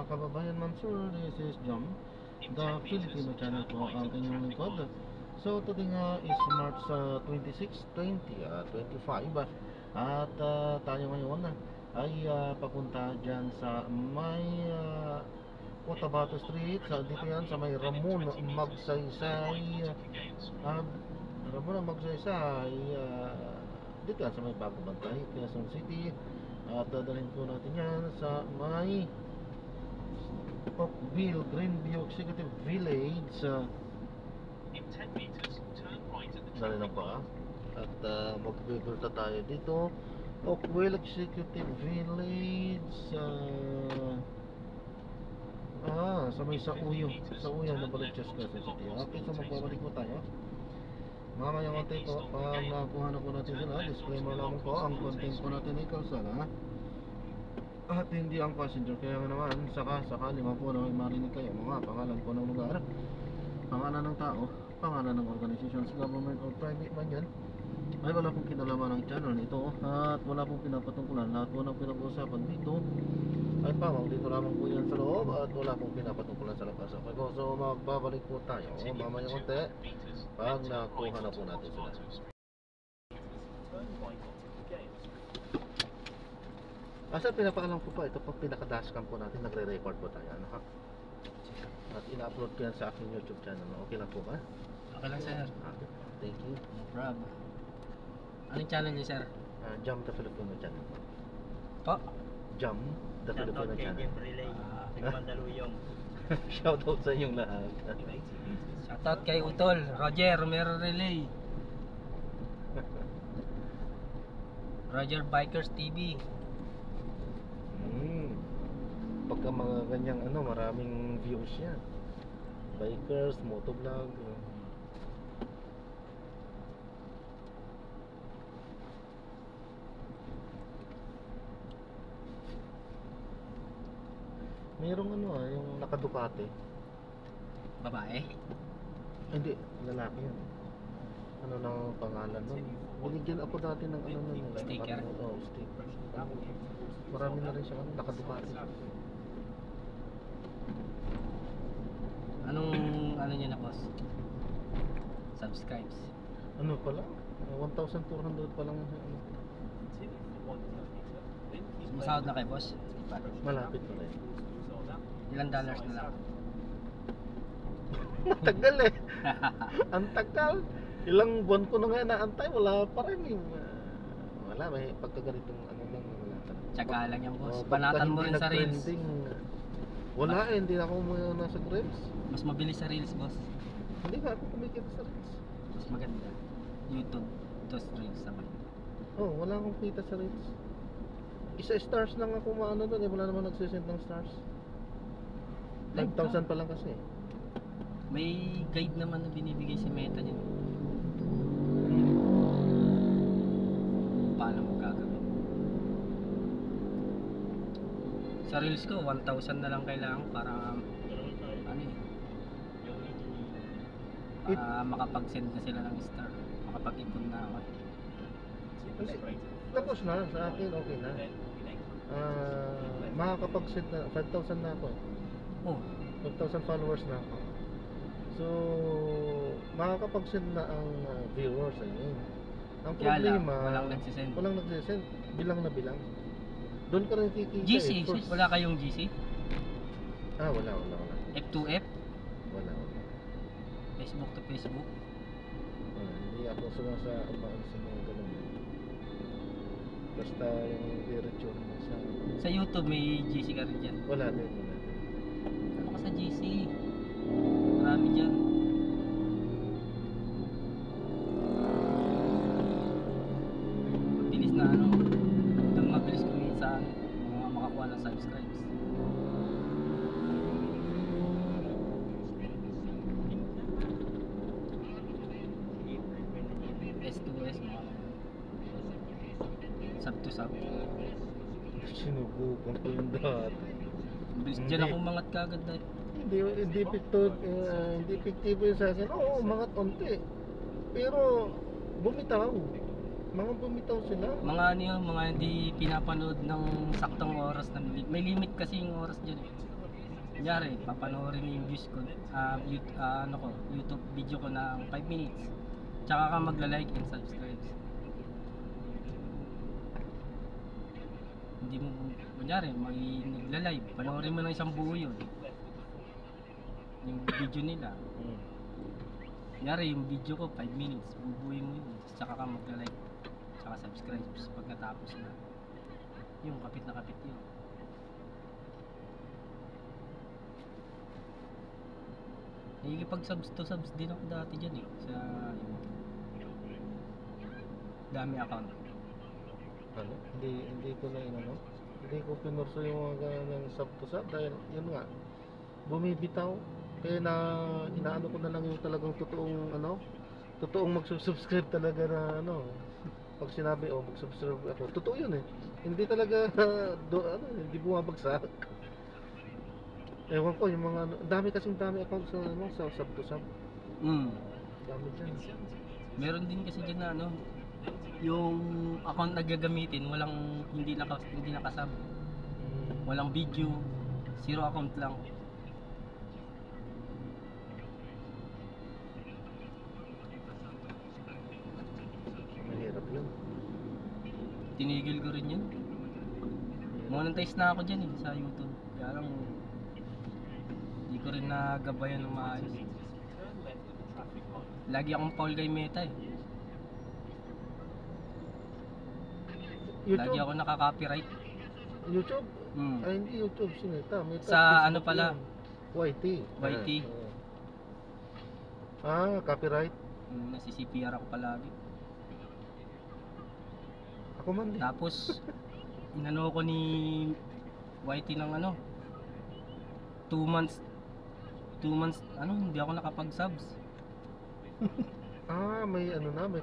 mga kababayan, ma'am sir, this is John, the Filipino channel po ang inyong lingkod. So today nga is March 26, 2025 at tayo ngayon ay papunta dyan sa may Cotabato Street, dito yan sa may Ramon Magsaysay, Ramon Magsaysay, dito yan sa may Bago Bantay, Quezon City. At dadalhin po natin yan sa may Oakville, Greenview Executive Village. Dali lang pa. At magbibulta tayo dito. Oakville Executive Village. Sa may Sauyo na Baliches, Quezon City. Okay, so magbabalik po tayo. Mamayang konti po, pag nakuha na po natin sila, disclaimer lamang po, ang content po natin ay kalsada at hindi ang passenger. Kaya naman, sakali po na may marinig kayo mga pangalan po ng lugar, pangalan ng tao, pangalan ng organizations, government or private man yan, ay wala pong kinalaman ng channel nito at wala pong pinapatungkulan. Lahat po ng pinag-uusapan dito ay pawang dito lamang po yan sa loob at wala pong pinapatungkulan sa labas. Okay po, so magbabalik po tayo mamayang konti pag nakuha na po natin sila. Asa pinapakalam ko pa, ito pag pinaka-dashcam po natin, nagre-record po tayo, ano ha? At ina-upload ko yan sa aking YouTube channel. Okay lang po ba? Okay lang sir. Okay. Thank you. No problem. Anong channel niyo sir? Jam the Filipino channel. Po? Jam the Filipino channel. Mandaluyong. Shoutout sa inyong lahat. Shoutout kay Utol, Roger Romero Relay, Roger Bikers TV. Pagka mga ganyang maraming views yan. Bikers, motovlog. Mayroong yung naka-Ducati. Babae? Hindi, lalaki yan. Ano nang pangalan nun? Binigyan ako dati ng sticker? Oo, sticker. Marami na rin siya naka-Ducati. Anong niya na boss? Subscribes? Ano pala? 1,400 pa lang. Sumasahod na kay boss? Malapit pa rin. Ilang dollars na lang? Matagal eh. Ang tagal. Ilang buwan ko na nga naantay, wala pa rin wala, may pagkaganitong lang, wala pa rin. Tsaka lang yan boss, banatan mo rin sa reels. Wala hindi ako nasa reels. Mas mabilis sa reels boss. Hindi nga ako kumikita sa reels. Mas maganda YouTube, tos reels naman. Wala akong kita sa reels. Isa stars lang ako doon wala naman nagsisend ng stars. 5,000 pa lang kasi. May guide naman na binibigay si Meta niya. Paano mo gagawin? Sa reels ko 1,000 na lang kailangan para makapag-send na sila ng star, makapag-ipon na ako. Tapos na, sa akin okay na. Makakapag-send na 5,000 na ako. 5,000 followers na ako. So makakapag-send na ang viewers ayun. Ang problema, walang nagsisend. Bilang na bilang. Doon ka rin kikita. GC, wala kayong GC? Wala. F2F? Wala. Facebook to Facebook? Hindi ako sumasabaan sa mga ganun. Basta yung diretso sa YouTube may GC ka rin dyan? Wala din. Ano ka sa GC? Marami dyan. Mabilis na mabilis kumita sa mga makakuha ng subscribes. S2S sub to sub. Sinubukan ko yung dati. Bilis dyan ako mangat kagad na. Hindi epektibo yun sa akin. Mangat onti. Pero bumitaw. Mga bumitaw sila. Mga mga hindi pinapanood ng saktong oras na may limit kasi yung oras dyan. Kunyari, papanoorin mo yung views ko, YouTube video ko ng 5 minutes. Tsaka ka magla-like and subscribe. Hindi mo, kunyari, may nagla-live, panoorin mo ng isang buo yun. Yung video nila. Kunyari, yung video ko 5 minutes, bubuin mo yun. Tsaka ka magla-like, tsaka subscribe pag natapos na. Yung kapit na kapit yun. Nakikipag-subs to subs din ako dati dyan sa YouTube. Dami account. Ano? Hindi ko na inano. Hindi ko pinurso yung mga ganang sub to sub dahil yun nga bumibitaw. Kaya na inaano ko na lang yung talagang totoong magsusubscribe talaga na ano. Pag sinabi mag-subscribe ako, totoo yun eh. Hindi talaga hindi bumabagsak. Ewan ko yung mga dami account sa sub to sub. Dami dyan. Meron din kasi dyan na yung account na gagamitin, hindi nakasub. Walang video, 0 account lang. Mahirap yun. Tinigil ko rin yun. Monetize na ako dyan sa YouTube. Kaya lang hindi ko rin nagabayan ng maayos. Lagi akong foul kay Meta YouTube? Lagi ako nakaka-copyright. YouTube? Ay, hindi YouTube, Meta. Sa ano pala? YT. YT. Copyright. Nasi-CPR ako palagi. Ako man din. Tapos inano ko ni YT ng 2 months hindi ako nakapag-subs. May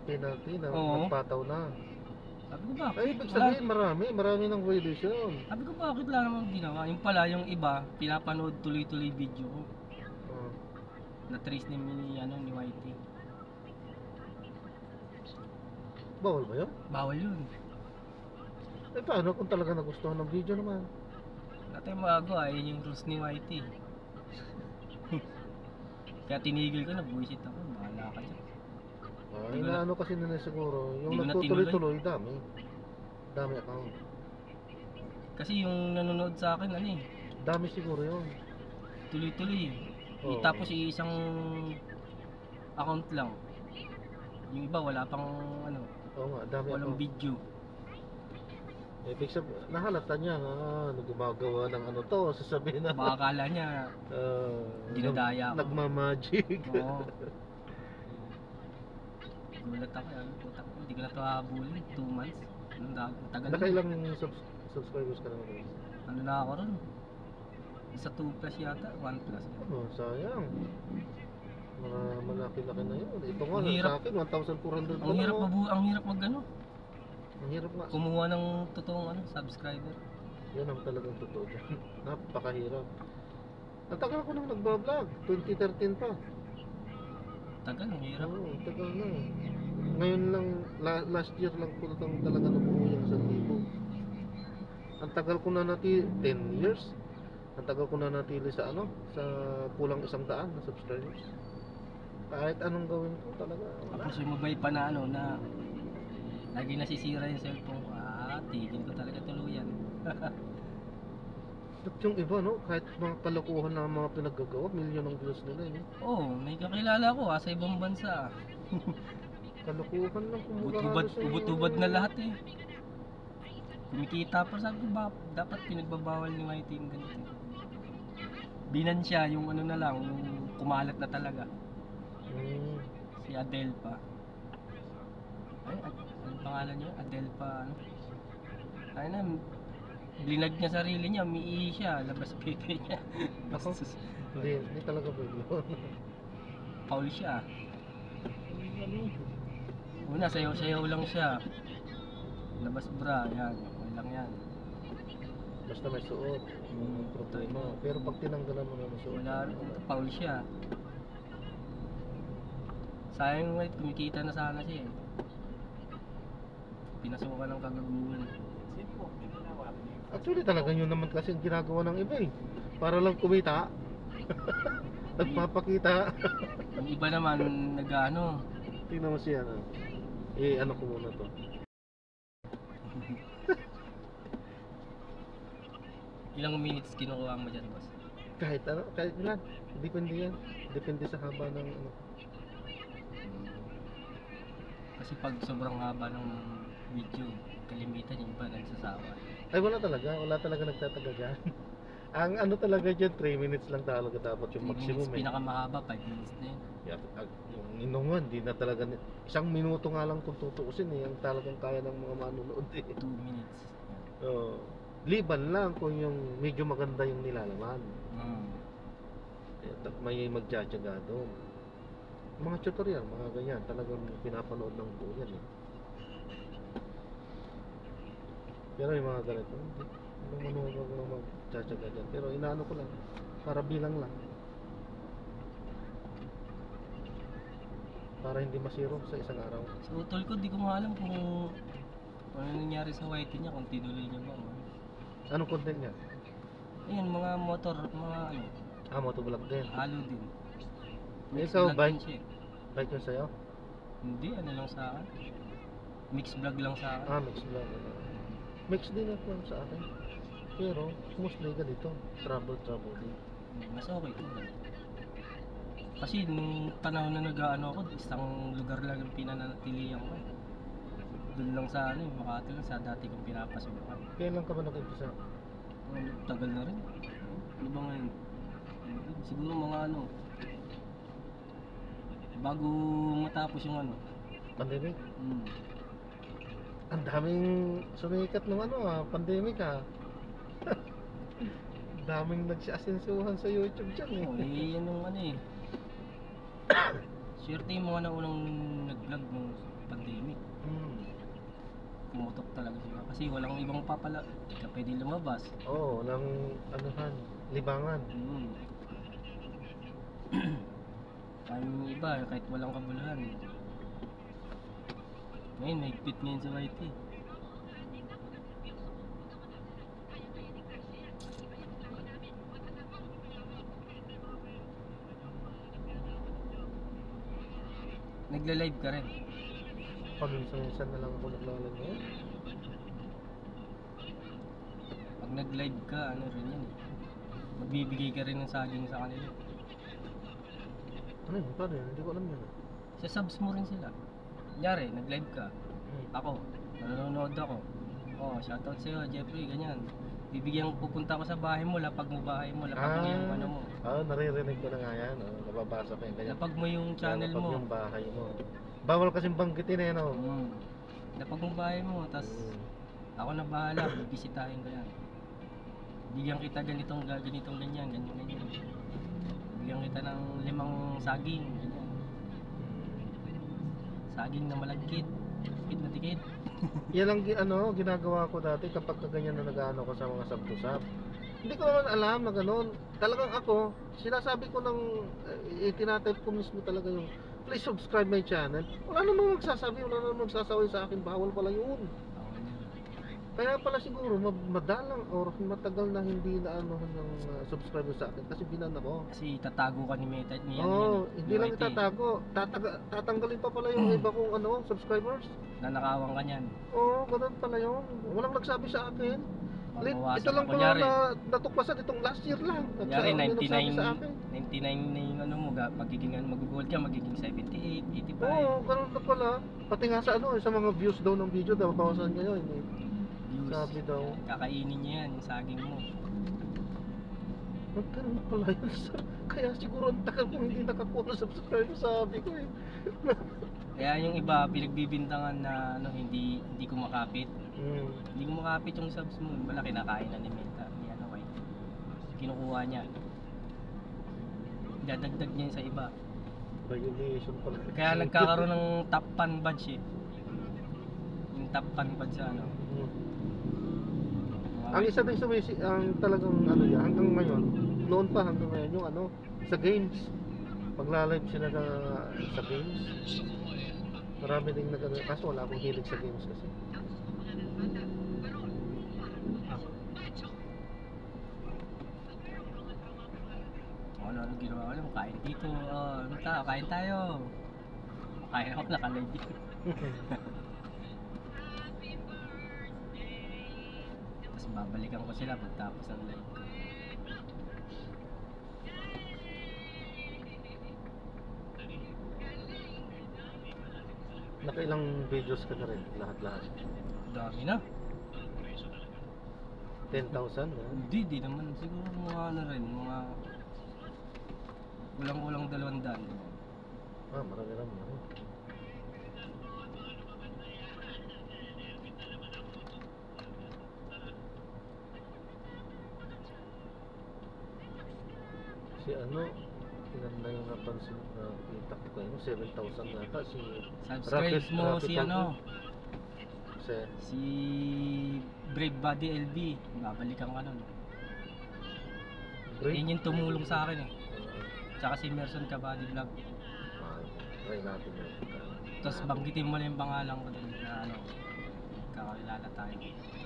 penalty na Oo. nagpataw na. Sabi ko bakit? Ay, ibig sabihin marami ng violation. Sabi ko bakit lang naman ginawa? Yung pala yung iba, pinapanood tuloy-tuloy video ko. Na-trace ni YT. Bawal ba yun? Bawal yun. Eh paano kung talaga nagustuhan ng video naman? Wala tayong magagawa, yun yung rules ni YT. Kaya tinigil ko na, buwisit ako, bahala ka dyan. Inaano kasi nila siguro, yung Hindi ko na nagtutuloy-tuloy, dami account. Kasi yung nanonood sa akin, Dami siguro yun. tuloy-tuloy. Oo. Tapos isang account lang. Yung iba wala pang Oo nga, dami walang account. video. Ibig sabihin, nahalata niya gumagawa ng sasabihin na Baka akala niya dinadaya ako. Nagmamagic. Oo. Gulat ako, putak ko, hindi ko na ito habulin. 2 months. Ang tagal na. Nakailang subscribers ka naman? Na ako ron. Isa 2 plus yata, 1 plus. Sayang. Malaki-laki na yun. Ito nga, Ang hirap. sa akin, 1,400 Ang hirap ang hirap Ang hirap nga. kumuha ng totoong subscriber. Yan ang talagang totoo dyan. Napakahirap. Ang tagal ko nang nagbablog. 2013 pa. Tagal, ang hirap. Oo, tagal na. Ngayon lang, last year lang ko talaga nabuo yung 1,000. Ang tagal ko na 10 years. Ang tagal ko na natili sa sa kulang 100 na subscribers. Kahit anong gawin ko talaga. Tapos yung mabay pa na na lagi nasisira yung cellphone ko. Tigil ko talaga tuluyan. At yung iba, kahit mga kalokohan na mga pinaggagawa, milyon ng views nila. May kakilala ko sa ibang bansa. Kalokohan lang kumukha. Ubot-ubad na lahat kumikita pa, sabi ko dapat pinagbabawal ni YT yung ganito. Binansya yung na lang, yung kumalat na talaga. Si Adelpa. Ano pangalan niya? Adelpa blinag niya sarili niya, umiihi siya, labas pepe niya. Ako? Hindi talaga pwede yun. Paul siya. Una, sayaw-sayaw lang siya. Labas bra, yan. Okay lang yan. Basta may suot, problema. Pero pag tinanggalan mo na suot, Wala, Paul siya. Sayang nga, kumikita na sana siya Pinasukan ng kagaguhan. actually talaga yun naman kasi ang ginagawa ng iba Para lang kumita. Nagpapakita. Yung iba naman nag-ano, Tingnan mo siya, ano. Ano ko muna to. ilang minutes kinukuha mo dyan, boss? Kahit ano, kahit ilan. Depende yan. Depende sa haba ng ano. Kasi pag sobrang haba ng video, kalimitan yung iba nagsasawa. Ay, wala talaga nagtataga dyan. Ang ano talaga dyan, 3 minutes lang talaga dapat yung 3 maximum minutes, pinakamahaba, 5 minutes na yun. Yung inungan, di na talaga, isang minuto nga lang kung tutuusin eh, ang talagang kaya ng mga manunood eh. 2 minutes. Oo. Liban lang kung yung medyo maganda yung nilalaman. May magtsatsaga doon. Mga tutorial, mga ganyan, talagang pinapanood ng buo yan eh. Pero yung mga ganito, hindi manood ako ng magtsatsaga dyan. Pero inaano ko lang, para bilang lang. Para hindi masiro sa isang araw. Sa utol ko, di ko nga alam kung ano nangyari sa white niya, kung tinuloy niya ba. Anong content niya? Ayun, mga motor, mga ano, Motovlog din. halo din. Ikaw, vlog bike? din siya eh. Bike yun sa'yo? Hindi, ano lang sa akin. Mix vlog lang sa akin. Mix vlog. Mix din ako sa akin. Pero, mostly ganito. Travel din. Mas okay ko. Kasi nung panahon na nag-ano ako, isang lugar lang yung pinanatilihan ko. Doon lang sa ano, Makati lang sa dati kong pinapasukan. Kailan ka ba nag-umpisa? Tagal na rin. Ano ba ngayon? Siguro mga ano, bago matapos yung ano. Pandemic? Hmm. Ang daming sumikat ng pandemic ha. Daming nagsiasensuhan sa YouTube dyan eh. Oo, yan yung ano eh. Swerte yung mga naunang nag-vlog nung pandemic. Pumutok talaga sila. Kasi walang ibang papala. Hindi ka pwede lumabas. Oo, walang libangan. Yung iba, kahit walang kabuluhan. Ngayon, may higpit ngayon sa YT. Nagla-live ka rin. Paminsan-minsan na lang ako naglalag ngayon. Pag nag-live ka, ano rin yan eh. Magbibigay ka rin ng saging sa kanila. Ano yun? Paano yun? Hindi ko alam yun. Sa subs mo rin sila. Kunyari, nag-live ka. Ako, nanonood ako. Oh, shoutout sa'yo, Jeffrey, ganyan. Pupunta ako sa bahay mo, lapag mo bahay mo, lapag mo yung ano mo. Naririnig ko na nga yan. Nababasa ko yan. Ganyan. Lapag mo yung channel Lapag mo. yung bahay mo. Bawal kasing banggitin eh, no? Lapag mo bahay mo, tas ako na bahala, bibisitahin ko yan. Bigyan kita ganitong ganyan. Bigyan kita ng 5 saging, ganyan. Saging na malagkit, tikit na tikit. Yan ang ginagawa ko dati kapag ganyan na nag-ano ko sa mga sub-to-sub. Hindi ko naman alam na gano'n. Talagang ako, sinasabi ko ng, itinatype ko mismo talaga yung, please subscribe my channel. Wala namang magsasabi, wala namang magsasaway sa akin, bawal pala yun. Kaya pala siguro madalang or matagal na hindi na ng subscriber sa akin kasi binan ako. Kasi tatago ka ni Meta niya. Hindi lang itatago. Tatanggalin pa pala yung iba kong subscribers. Nanakawang ka niyan. Ganun pala yun. Walang nagsabi sa akin. Ito lang pala kunyari, na natukwasan itong last year lang. Kunyari, 99 sa akin. 99 na yung ano mo, magiging mag-gold ka, magiging 78, 85. Ganun na pala. Pati nga sa sa mga views daw ng video, nababawasan ngayon eh. Views. Sabi daw. Kakainin niya yan, yung saging mo. Magkaroon pala yun. Kaya siguro ang tagal kong hindi nakakuha ng subscriber, sabi ko eh. Kaya yung iba pinagbibintangan na hindi kumakapit. Hindi kumakapit yung subs mo. Wala, kinakain na ni Meta, ni White. Kinukuha niya. Dadagdag niya yun sa iba. Violation pala. Kaya nagkakaroon ng top fan badge eh. Yung top fan badge sa Ang isa din ang talagang yan, hanggang ngayon, noon pa hanggang ngayon, yung sa games. Pagla-live sila sa games. Marami din kaso wala akong hilig sa games kasi. ginawa ko lang, kain dito, ano tayo, kain tayo. Kain ako, nakalive dito. Tapos babalikan ko sila pagtapos ng live ko. Nakailang videos ka na rin, lahat-lahat. Dami na. 10,000, no? Hindi naman. Siguro mga ano rin, mga kulang-kulang 200. Ah, marami-rami na rin. Si ano, ilan na yung napansin na kita ko kayo, 7,000 yata si Subscribe mo si ano, Si si Brave Body LB. Babalikan ka nun. Brave? Yan yung tumulong sa akin eh. Tsaka si Merson Kabady Vlog. Try natin yun. Tapos banggitin mo na yung pangalan ko dun na ano, kakilala tayo.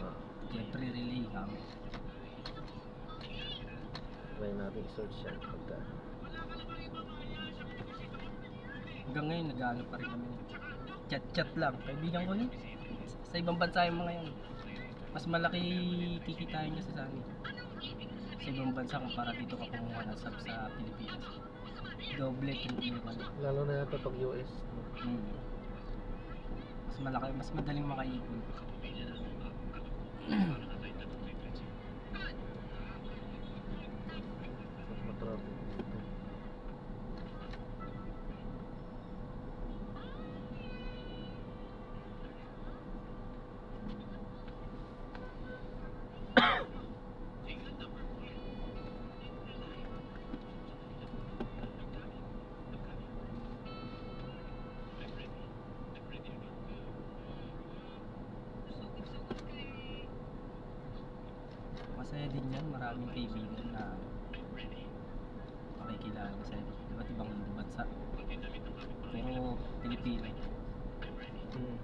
Ah, Jeffrey Relay kami. try natin i-search yan pagka. Hanggang ngayon nag-ano pa rin kami. Chat-chat lang. Kaibigan ko yun. Sa ibang bansa yung mga yan. Mas malaki kikitain niya sa amin. Sa ibang bansa kumpara dito ka kumuha ng sub sa Pilipinas. Doble, triple ka na. Lalo na yata pag US. Mas malaki, mas madaling makaipon. Matraffic dito. Masaya din yan, maraming kaibigan na makikilala sa iba't ibang bansa. Pero Pilipino. Hmm.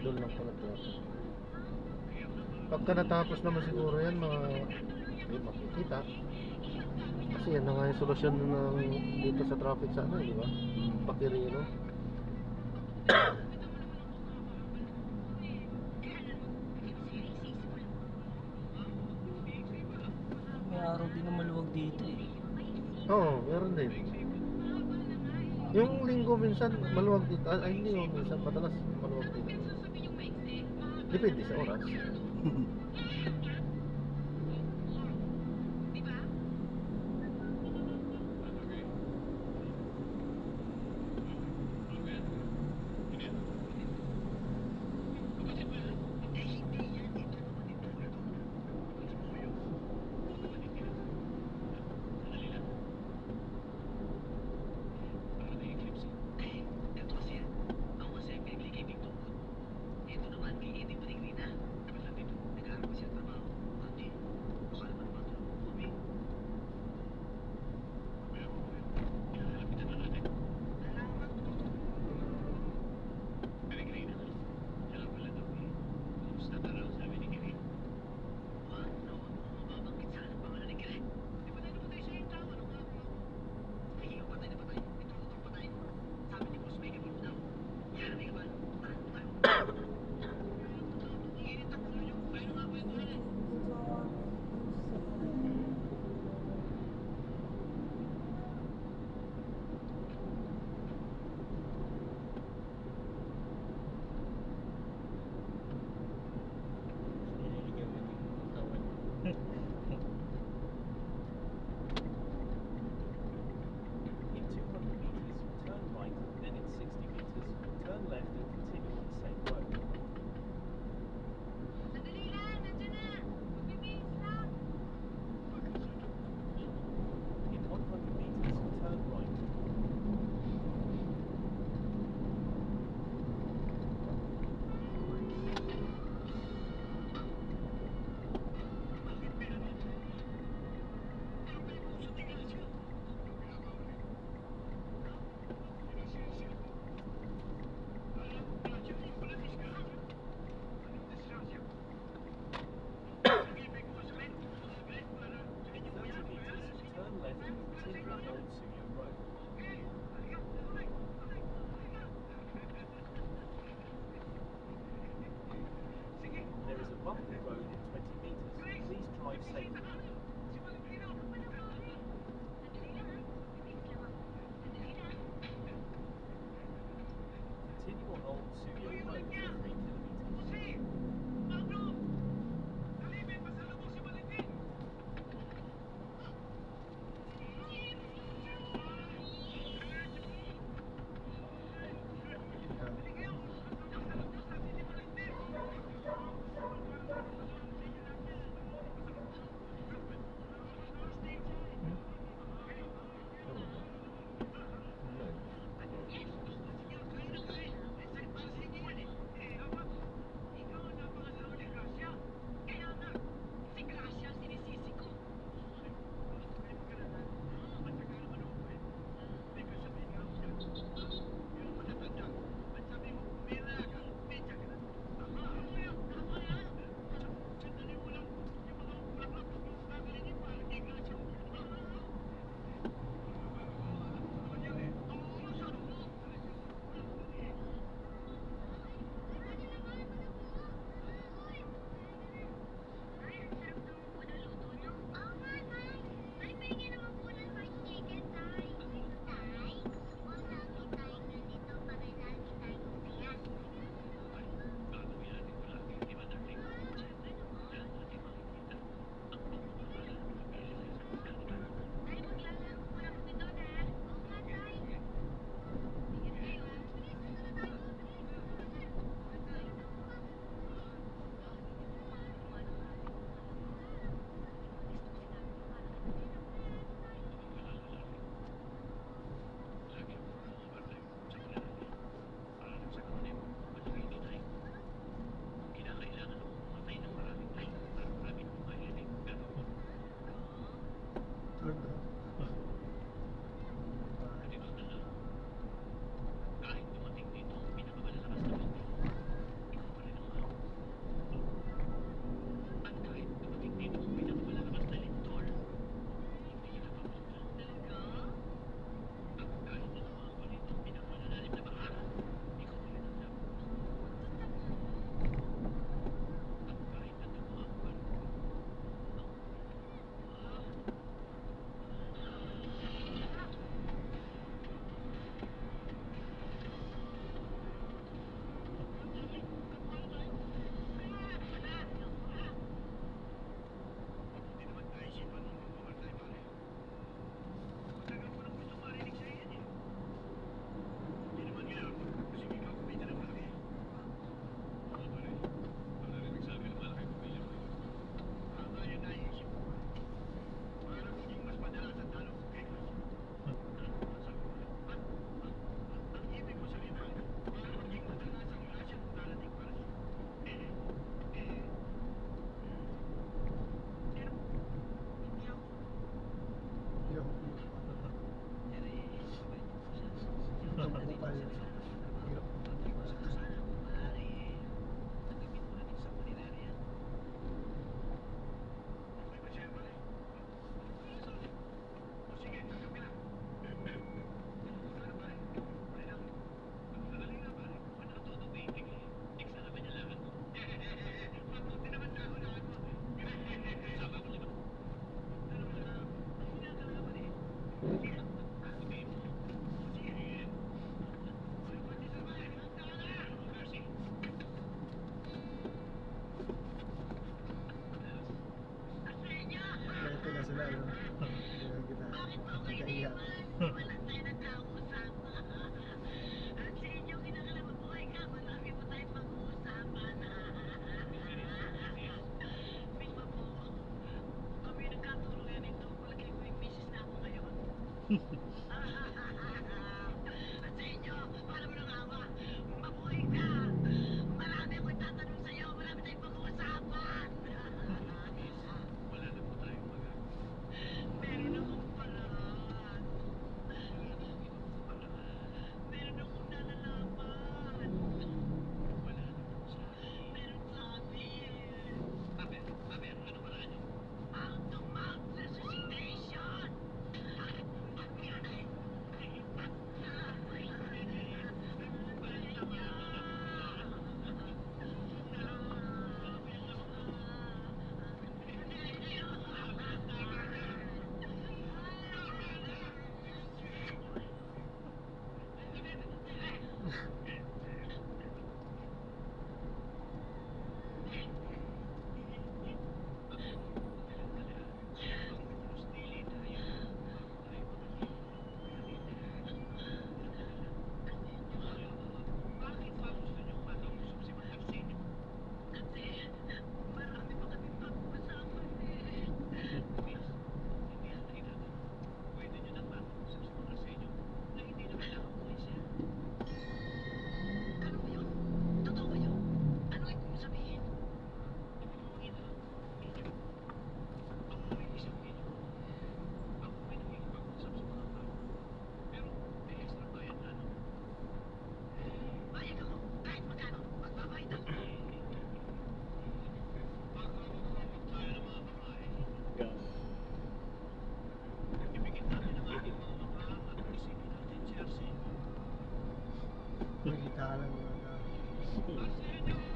Doon lang pala traffic. Pagka natapos naman siguro yan, makikita. Kasi yan na nga yung solusyon ng dito sa traffic sa ano, di ba? Pakirino. May araw din na maluwag dito eh. Oo, meron din. Yung linggo minsan maluwag dito. Ay, hindi yung minsan madalas maluwag dito. Depende sa oras. There is a bumpy road in 20 meters. Please drive safely. Continue on Old Suyo Road for 3 kilometers. sila, no? Kaya kita nagkaiyak. Nakita ka lang mga tao.